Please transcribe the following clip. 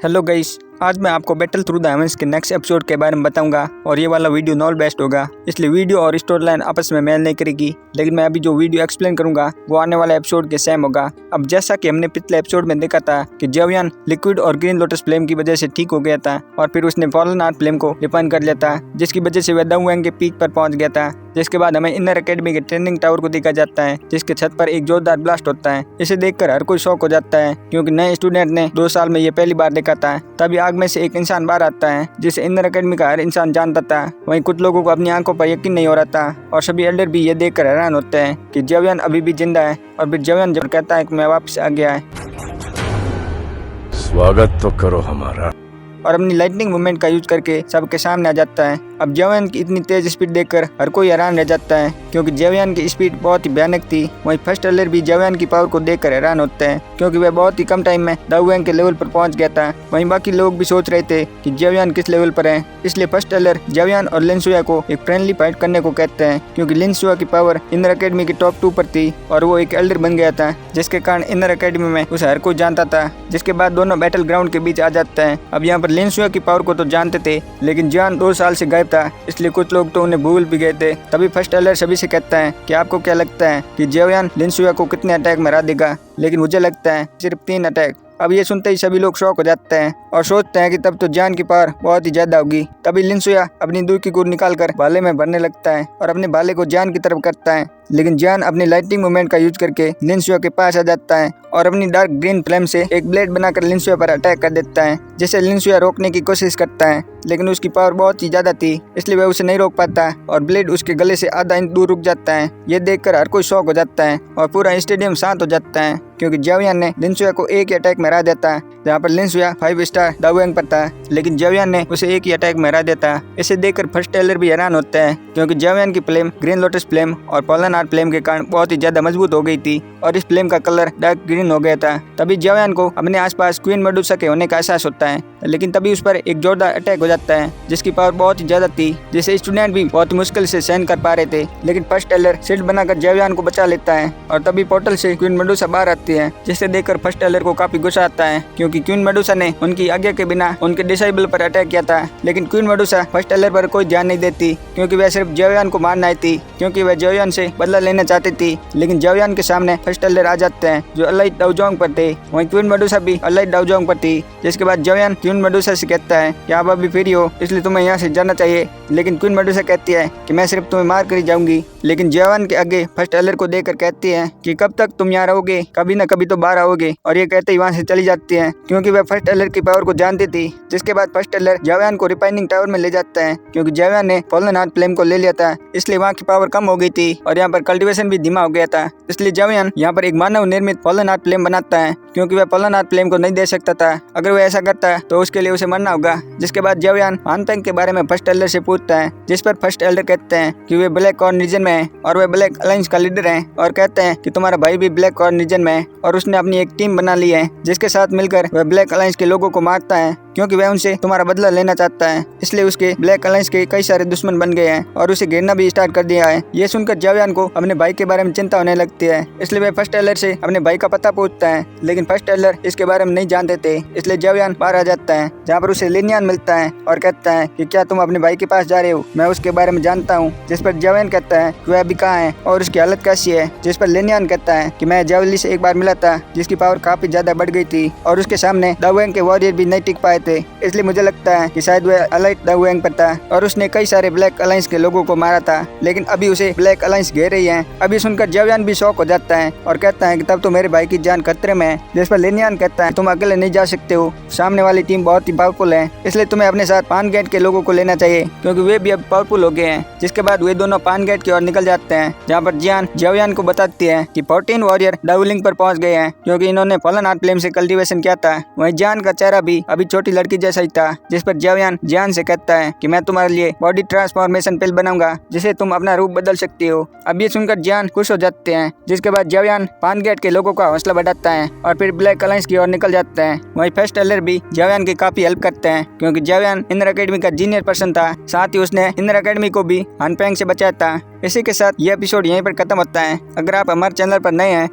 Hello guys, आज मैं आपको बैटल थ्रू द हेवंस के नेक्स्ट एपिसोड के बारे में बताऊंगा और ये वाला वीडियो नॉल बेस्ट होगा, इसलिए वीडियो और स्टोरी लाइन आपस में मेल नहीं करेगी। लेकिन मैं अभी जो वीडियो एक्सप्लेन करूंगा वो आने वाले एपिसोड के सेम होगा। अब जैसा कि हमने पिछले एपिसोड में देखा था कि जवियन लिक्विड और ग्रीन लोटस फ्लेम की वजह से ठीक हो गया था और फिर उसने फॉलन आर्ट फ्लेम को डिफाइन कर लिया था, जिसकी वजह से वह दावुएंग के पीक पर पहुंच गया था। जिसके बाद हमें इनर एकेडमी के ट्रेनिंग टावर को देखा जाता है, जिसके छत पर एक जोरदार ब्लास्ट होता है। इसे देखकर हर कोई शॉक हो जाता है, क्योंकि नए स्टूडेंट ने 2 साल में ये पहली बार देखा था। तभी आग में से एक इंसान बाहर आता है, जिसे इनर एकेडमी का हर इंसान जानता था। वहीं कुछ लोगों को अपनी आंखों पर यकीन नहीं हो रहा था और सभी एल्डर भी ये देखकर हैरान होते हैं कि जवियन अभी भी जिंदा है। और फिर जवियन जब कहता है कि मैं वापस आ गया है, स्वागत तो करो हमारा, और अपनी लाइटनिंग मूवमेंट का यूज करके सबके सामने आ जाता है। अब जवियन की इतनी तेज स्पीड देखकर हर कोई हैरान रह जाता है, क्योंकि जवियन की स्पीड बहुत ही भयानक थी। वहीं फर्स्ट एल्डर भी जवियन की पावर को देखकर हैरान होते हैं, क्योंकि वह बहुत ही कम टाइम में दावुएंग के लेवल पर पहुंच गया था। वहीं बाकी लोग भी सोच रहे थे कि जवियन किस लेवल पर है, इसलिए फर्स्ट एल्डर जवियन और लिनसुया को एक फ्रेंडली फाइट करने को कहते हैं, क्योंकि लिनसुया की पावर इनर एकेडमी के टॉप 2 पर थी और वो एक एल्डर बन गया था, जिसके कारण इनर एकेडमी में उसे हर कोई जानता था। जिसके बाद दोनों बैटल ग्राउंड के बीच आ जाते हैं। अब यहाँ पर लिनसुया की पावर को तो जानते थे, लेकिन जियान 2 साल से गायब था, इसलिए कुछ लोग तो उन्हें भूल भी गए थे। तभी फर्स्ट एल्डर सभी से कहता है कि आपको क्या लगता है कि जवियन लिनसुया को कितने अटैक में हरा देगा, लेकिन मुझे लगता है सिर्फ 3 अटैक। अब ये सुनते ही सभी लोग शॉक हो जाते हैं और सोचते हैं कि तब तो जान की पावर बहुत ही ज्यादा होगी। तभी लिनसुया अपनी दूर की गुर निकालकर भाले में भरने लगता है और अपने भाले को जान की तरफ करता है, लेकिन जान अपनी लाइटिंग मूवमेंट का यूज करके लिनसुया के पास आ जाता है और अपनी डार्क ग्रीन फ्लेम से एक ब्लेड बनाकर लिनसुया पर अटैक कर देता है, जिसे लिनसुया रोकने की कोशिश करता है, लेकिन उसकी पावर बहुत ही ज्यादा थी, इसलिए वह उसे नहीं रोक पाता और ब्लेड उसके गले से आधा इंच दूर रुक जाता है। ये देखकर हर कोई शॉक हो जाता है और पूरा स्टेडियम शांत हो जाता है, क्योंकि जवियन ने लिनसुया को एक ही अटैक में हरा देता है, जहाँ पर लिनसुया 5 स्टार दावुएंग पर था, लेकिन जवियन ने उसे एक ही अटैक में हरा देता। इसे देखकर फर्स्ट एल्डर भी हैरान होते हैं, क्योंकि जवियन की फ्लेम ग्रीन लोटस फ्लेम और फॉलन आर्ट फ्लेम के कारण बहुत ही ज्यादा मजबूत हो गई थी और इस फ्लेम का कलर डार्क ग्रीन हो गया था। तभी जवियन को अपने आसपास क्वीन मेडुसा के होने का एहसास होता है, लेकिन तभी उस पर एक जोरदार अटैक हो जाता है, जिसकी पावर बहुत ही ज्यादा थी, जिसे स्टूडेंट भी बहुत मुश्किल से सहन कर पा रहे थे। लेकिन फर्स्ट एल्डर शील्ड बनाकर जवियन को बचा लेता है और तभी पोर्टल से क्वीन मेडुसा बाहर आती है, जिसे देखकर फर्स्ट एल्डर को काफी गुस्सा आता है, क्योंकि क्वीन मेडुसा ने उनकी आज्ञा के बिना उनके डिसेबल पर अटैक किया था। लेकिन क्वीन मेडुसा फर्स्ट एल्डर पर कोई ध्यान नहीं देती, क्योंकि वह सिर्फ जवियन को मारना आई थी, क्योंकि वह जवियन से बदला लेना चाहती थी। लेकिन जवियन के सामने फर्स्ट एल्डर आ जाते हैं, जो अलाइट डाउजोंग पर थे। वहीं क्वीन मेडुसा भी अलाइट डाउजोंग पर थी। जिसके बाद जवियन क्वीन मेडुसा से कहता है कि आप अभी फ्री हो, इसलिए तुम्हें यहाँ से जाना चाहिए। लेकिन क्वीन मेडुसा कहती है कि मैं सिर्फ तुम्हें मार कर ही जाऊंगी। लेकिन जवियन के आगे फर्स्ट एल्डर को देखकर कहती है कि कब तक तुम यहाँ रहोगे, कभी न कभी तो बाहर आओगे। और ये कहते ही वहाँ से चली जाती है, क्योंकि वह फर्स्ट एल्डर की पावर को जानती थी। जिसके बाद फर्स्ट एल्डर जवियन को रिफाइनिंग टावर में ले जाता है, क्योंकि जवियन ने फॉलन आर्ट फ्लेम को ले लिया था, इसलिए वहाँ की पावर कम हो गई थी और यहाँ पर कल्टीवेशन भी धीमा हो गया था। इसलिए जवियन यहाँ पर एक मानव निर्मित फॉलन आर्ट फ्लेम बनाता है, क्योंकि वह फॉलन आर्ट फ्लेम को नहीं दे सकता था। अगर वह ऐसा करता है तो उसके लिए उसे मरना होगा। जिसके बाद जवियन हानपेंग के बारे में फर्स्ट एल्डर से पूछता है, जिस पर फर्स्ट एल्डर कहते हैं कि वे ब्लैक कॉर्न रीजन में है और वे ब्लैक अलायंस का लीडर है, और कहते हैं कि तुम्हारा भाई भी ब्लैक कॉर्न रीजन में है और उसने अपनी एक टीम बना ली है, जिसके साथ मिलकर वह ब्लैक अलायंस के लोगों को मारता है, क्योंकि वह उनसे तुम्हारा बदला लेना चाहता है। इसलिए उसके ब्लैक अलायंस के कई सारे दुश्मन बन गए हैं और उसे घेरना भी स्टार्ट कर दिया है। ये सुनकर जवियन को अपने भाई के बारे में चिंता होने लगती है, इसलिए वह फर्स्ट एल्डर से अपने भाई का पता पूछता है। लेकिन फर्स्ट एल्डर इसके बारे में नहीं जानते थे, इसलिए जवियन बाहर आ जाता है, जहाँ पर उसे लिनियन मिलता है और कहता है कि क्या तुम अपने भाई के पास जा रहे हो, मैं उसके बारे में जानता हूँ। जिस पर जवियन कहता है कि वह अभी कहाँ है और उसकी हालत कैसी है। जिस पर लिनियन कहता है कि मैं जावली से एक बार मिला था, जिसकी पावर काफी ज्यादा बढ़ गई थी और उसके सामने दावुएंग के वॉरियर भी नहीं टिक पाए थे, इसलिए मुझे लगता है कि शायद वह अलाइट दावुएंग पर था और उसने कई सारे ब्लैक अलायंस के लोगों को मारा था, लेकिन अभी उसे ब्लैक अलायंस घेर रही है। अभी सुनकर जवियन भी शॉक हो जाता है और कहता है कि तब तो मेरे भाई की जान खतरे में है। जिस पर लिनियन कहता है तुम अकेले नहीं जा सकते हो, सामने वाली टीम बहुत ही पावरफुल है, इसलिए तुम्हें अपने साथ पान गेट के लोगों को लेना चाहिए, क्योंकि वे भी अब पावरफुल हो गए हैं। जिसके बाद वे दोनों पान गेट की ओर निकल जाते हैं, जहाँ पर जियान जवियन को बताती है कि 14 वॉरियर दावुलिंग पर पहुंच गए हैं, क्योंकि इन्होंने फॉलन आर्ट फ्लेम से कल्टीवेशन किया था। वहीं जियान का चेहरा भी अभी छोटी लड़की जैसा ही था। जिस पर जवियन जियान से कहता है कि मैं तुम्हारे लिए बॉडी ट्रांसफॉर्मेशन पिल बनाऊंगा, जिसे तुम अपना रूप बदल सकती हो। अब ये सुनकर जियान खुश हो जाते हैं। जिसके बाद जवियन पान गेट के लोगों का हौसला बढ़ाता है और फिर ब्लैक अलायंस की ओर निकल जाते हैं। वहीं फर्स्ट एल्डर भी जवियन की काफी हेल्प करते हैं, क्योंकि जवियन इनर एकेडमी का जीनियर पर्सन था, साथ ही उसने इनर एकेडमी को भी हानपेंग से बचाया था। इसी के साथ ये एपिसोड यहीं पर खत्म होता है। अगर आप हमारे चैनल पर नए हैं